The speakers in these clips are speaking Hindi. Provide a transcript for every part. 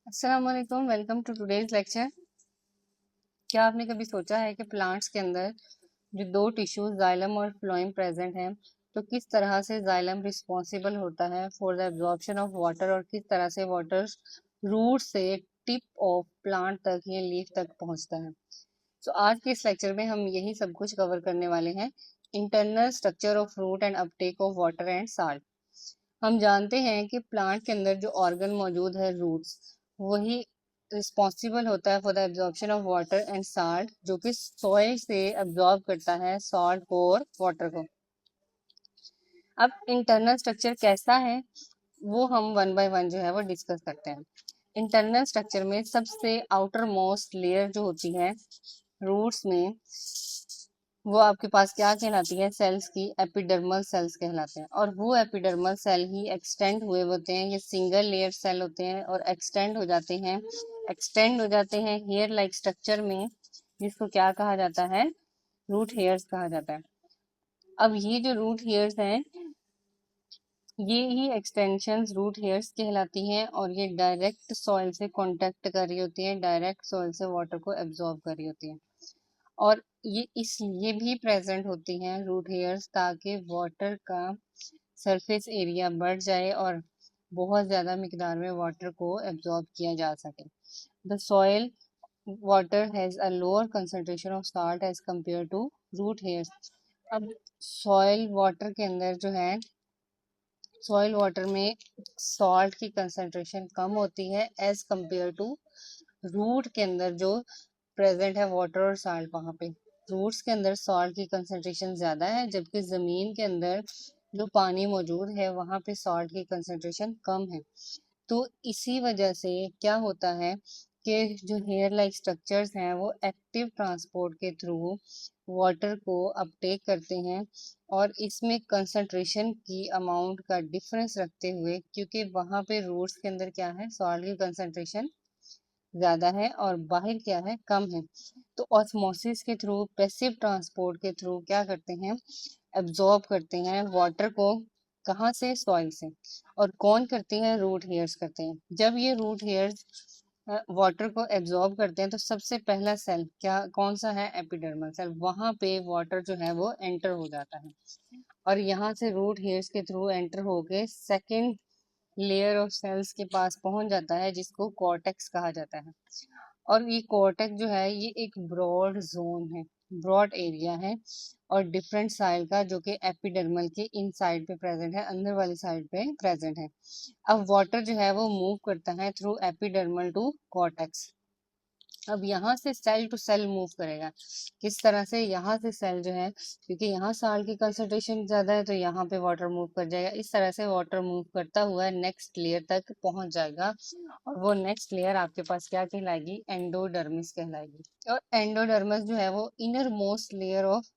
अस्सलाम वालेकुम। Welcome to today's lecture. क्या आपने कभी सोचा है कि प्लांट्स के अंदर जो दो टिश्यूज जाइलम और फ्लोएम प्रेजेंट हैं, तो किस तरह से जाइलम रिस्पॉन्सिबल होता है for the absorption of water और किस तरह से वाटर रूट से टिप ऑफ प्लांट तक या लीफ तक पहुंचता है। तो आज के इस लेक्चर में हम यही सब कुछ कवर करने वाले हैं। Internal structure of root and uptake of water and salt. हम जानते हैं कि प्लांट के अंदर जो ऑर्गन मौजूद है रूट्स, वही रिस्पॉन्सिबल होता है for the absorption of water and salt, जो कि सॉइल से एब्जॉर्ब करता है सॉल्ट को और वाटर को। अब इंटरनल स्ट्रक्चर कैसा है वो हम वन बाय वन जो है वो डिस्कस करते हैं। इंटरनल स्ट्रक्चर में सबसे आउटर मोस्ट लेयर जो होती है रूट्स में, वो आपके पास क्या कहलाती है? सेल्स की एपिडर्मल सेल्स कहलाते हैं। और वो एपिडर्मल सेल ही एक्सटेंड हुए होते हैं, ये सिंगल लेयर सेल होते हैं और एक्सटेंड हो जाते हैं हेयर लाइक स्ट्रक्चर में, जिसको क्या कहा जाता है? रूट हेयर्स कहा जाता है। अब ये जो रूट हेयर्स हैं, ये ही एक्सटेंशंस रूट हेयर्स कहलाती हैं और ये डायरेक्ट सॉइल से कांटेक्ट कर रही होती हैं, डायरेक्ट सॉइल से वाटर को एब्जॉर्ब कर रही होती हैं। और ये इसलिए भी प्रेजेंट होती हैं रूट हेयर्स, ताकि वाटर का सरफेस एरिया बढ़ जाए और बहुत ज़्यादा मिकदार में वाटर को एब्जॉर्ब किया जा सके। The soil water has a lower concentration of salt as compare to root hairs. अब सॉइल वाटर के अंदर जो है, सॉइल वाटर में सॉल्ट की कंसंट्रेशन कम होती है एज कम्पेयर टू रूट के अंदर जो प्रेजेंट है वाटर और साल्ट। वहां पे रूट्स के अंदर सॉल्ट की कंसंट्रेशन ज्यादा है, जबकि जमीन के अंदर जो पानी मौजूद है वहां पे सॉल्ट की कंसंट्रेशन कम है। तो इसी वजह से क्या होता है कि जो हेयर लाइक स्ट्रक्चर्स हैं वो एक्टिव ट्रांसपोर्ट के थ्रू वाटर को अपटेक करते हैं, और इसमें कंसंट्रेशन की अमाउंट का डिफरेंस रखते हुए, क्योंकि वहां पे रूट्स के अंदर क्या है, सॉल्ट की कंसंट्रेशन ज्यादा है और बाहर क्या है, कम है। तो ऑस्मोसिस के थ्रू, पैसिव ट्रांसपोर्ट के थ्रू क्या करते हैं, एब्जॉर्ब करते हैं वाटर को। कहाँ से? सॉइल से। और कौन करते हैं? रूट हेयर्स करते हैं। जब ये रूट हेयर्स वाटर को एब्जॉर्ब करते हैं तो सबसे पहला सेल क्या कौन सा है? Epidermal cell. वहां पे वाटर जो है वो एंटर हो जाता है और यहाँ से रूट हेयर्स के थ्रू एंटर होके सेकेंड लेयर ऑफ सेल्स के पास पहुंच जाता है, जिसको कॉर्टेक्स कहा जाता है। और ये कॉर्टेक्स जो है ये एक ब्रॉड जोन है, ब्रॉड एरिया है और डिफरेंट साइड का, जो कि एपिडर्मल के इन साइड पे प्रेजेंट है, अंदर वाली साइड पे प्रेजेंट है। अब वाटर जो है वो मूव करता है थ्रू एपिडर्मल टू कॉर्टेक्स। अब यहाँ से सेल टू सेल मूव करेगा। किस तरह से? यहाँ से सेल जो है, क्योंकि यहाँ साल्ट की कंसंट्रेशन ज्यादा है तो यहाँ पे वाटर मूव कर जाएगा। इस तरह से वाटर मूव करता हुआ नेक्स्ट लेयर तक पहुंच जाएगा और वो नेक्स्ट लेयर आपके पास क्या कहलाएगी? एंडोडर्मिस कहलाएगी। और एंडोडर्मिस जो है वो innermost layer of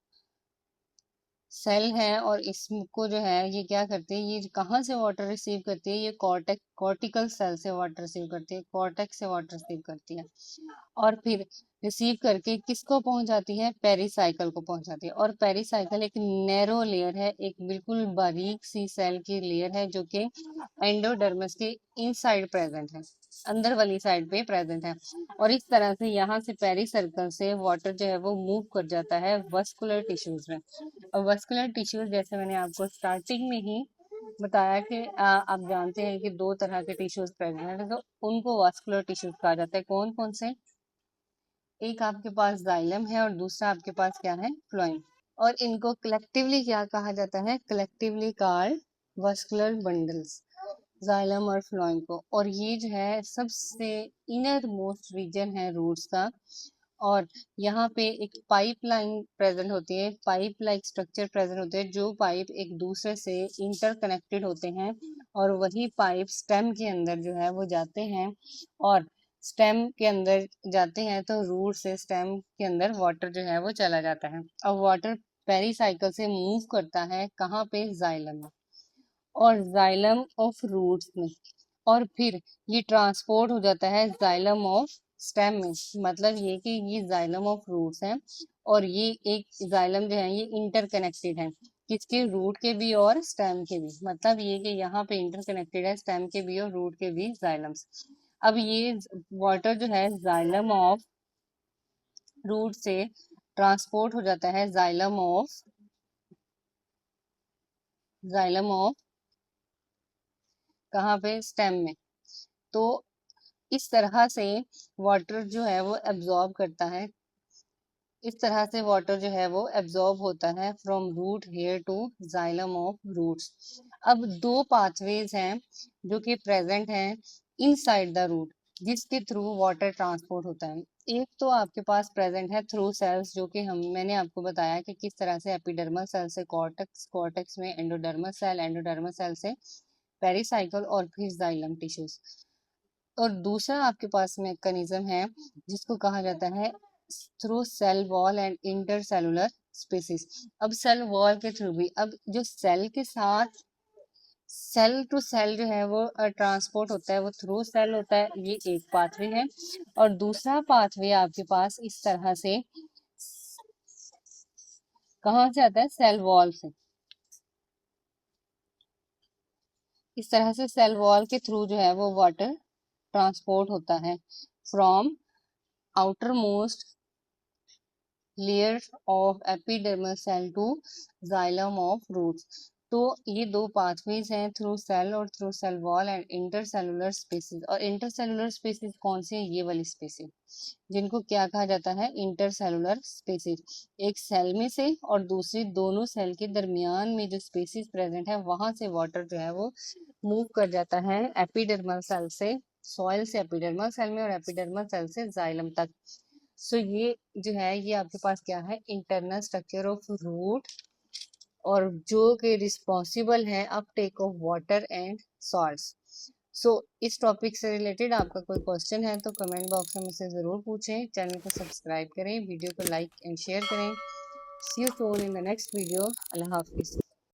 cell है और इसको जो है ये क्या करती है, ये कहाँ से वाटर रिसीव करती है? ये कॉर्टिकल सेल से वाटर रिसीव करती है, कॉर्टेक्स से वाटर रिसीव करती है और फिर रिसीव करके किसको पहुंचाती है? पेरिसाइकल को पहुंचाती है। और पेरिसाइकल एक नैरो लेयर है, एक बिल्कुल बारीक सी सेल की लेयर है, जो कि एंडोडर्मिस के इनसाइड प्रेजेंट है, अंदर वाली साइड पे प्रेजेंट है। और इस तरह से यहाँ से पेरिसर्कल से वाटर जो है वो मूव कर जाता है वस्कुलर टिश्यूज में। और वस्कुलर टिश्यूज, जैसे मैंने आपको स्टार्टिंग में ही बताया कि आप जानते हैं कि दो तरह के टिश्यूज प्रेजेंट है, तो उनको वस्कुलर टिश्यूज कहा जाता है। कौन कौन से? एक आपके पास जाइलम है और दूसरा आपके पास क्या है? फ्लोएम। और इनको कलेक्टिवली क्या कहा जाता है? Collectively called vascular bundles, xylem और फ्लोएम को। और ये जो है सबसे इनर मोस्ट रीजन है रूट्स का। और यहाँ पे एक पाइप लाइन प्रेजेंट होती है, पाइप लाइक स्ट्रक्चर प्रेजेंट होते हैं, जो पाइप एक दूसरे से इंटरकनेक्टेड होते हैं और वही पाइप स्टेम के अंदर जो है वो जाते हैं। और स्टेम के अंदर जाते हैं तो रूट से स्टेम के अंदर वाटर जो है वो चला जाता है। और वाटर पेरिसाइकिल से मूव करता है कहाँ पे? जाइलम में और जाइलम ऑफ रूट्स में। और फिर ये ट्रांसपोर्ट हो जाता है जाइलम ऑफ स्टेम में। मतलब ये कि ये जाइलम ऑफ रूट्स हैं और ये एक जाइलम जो है ये इंटरकनेक्टेड है, किसके? रूट के भी और स्टेम के भी। मतलब ये कि यहाँ पे इंटरकनेक्टेड है स्टेम के भी और रूट के भी जाइलम्स। अब ये वाटर जो है जाइलम ऑफ रूट से ट्रांसपोर्ट हो जाता है जाइलम ऑफ कहाँ पे, स्टेम में। तो इस तरह से वाटर जो है वो एब्जॉर्ब करता है, इस तरह से वाटर जो है वो एब्जॉर्ब होता है from root hair to xylem of roots. अब दो पाथवेज हैं जो कि प्रेजेंट हैं इनसाइड द रूट, जिसके थ्रू वाटर ट्रांसपोर्ट होता है। एक तो आपके पास प्रेजेंट है थ्रू सेल्स, जो कि हम मैंने आपको बताया कि किस तरह से एपिडर्मल सेल से कॉर्टेक्स, कॉर्टेक्स में एंडोडर्मल सेल से पेरिसाइकल और फिर जाइलम टिश्यूज। और दूसरा आपके पास मैकेनिज्म है जिसको कहा जाता है through cell wall and intercellular spaces. अब सेल वॉल के थ्रू भी, अब जो सेल के साथ सेल टू सेल जो है वो ट्रांसपोर्ट होता है, वो थ्रू सेल होता है, ये एक पाथवे है। और दूसरा पाथवे आपके पास इस तरह से कहाँ से आता है, सेल वॉल से। इस तरह से सेल वॉल के थ्रू जो है वो वाटर ट्रांसपोर्ट होता है from outermost layer of epidermal cell to xylem of roots. तो ये दो पाथवेज हैं, थ्रू सेल और through cell wall and intercellular spaces. और इंटरसेलुलर स्पेसिस कौन से हैं, ये वाली स्पेसिस जिनको क्या कहा जाता है, इंटरसेलुलर स्पेसिस। एक सेल में से और दूसरी दोनों सेल के दरमियान में जो स्पेसिस प्रेजेंट है, वहां से वाटर जो है वो मूव कर जाता है एपिडर्मल सेल से, सॉइल से एपिडर्मल सेल में और एपिडर्मल सेल से जाइलम तक। सो ये जो है ये आपके पास क्या है, इंटरनल स्ट्रक्चर ऑफ रूट, और जो कि रिस्पॉन्सिबल है uptake of water and salts. So इस टॉपिक से रिलेटेड आपका कोई क्वेश्चन है तो कमेंट बॉक्स में मुझसे ज़रूर पूछें। चैनल को सब्सक्राइब करें, वीडियो को लाइक एंड शेयर करें। See you soon in the next video. अल्लाह हाफिज़।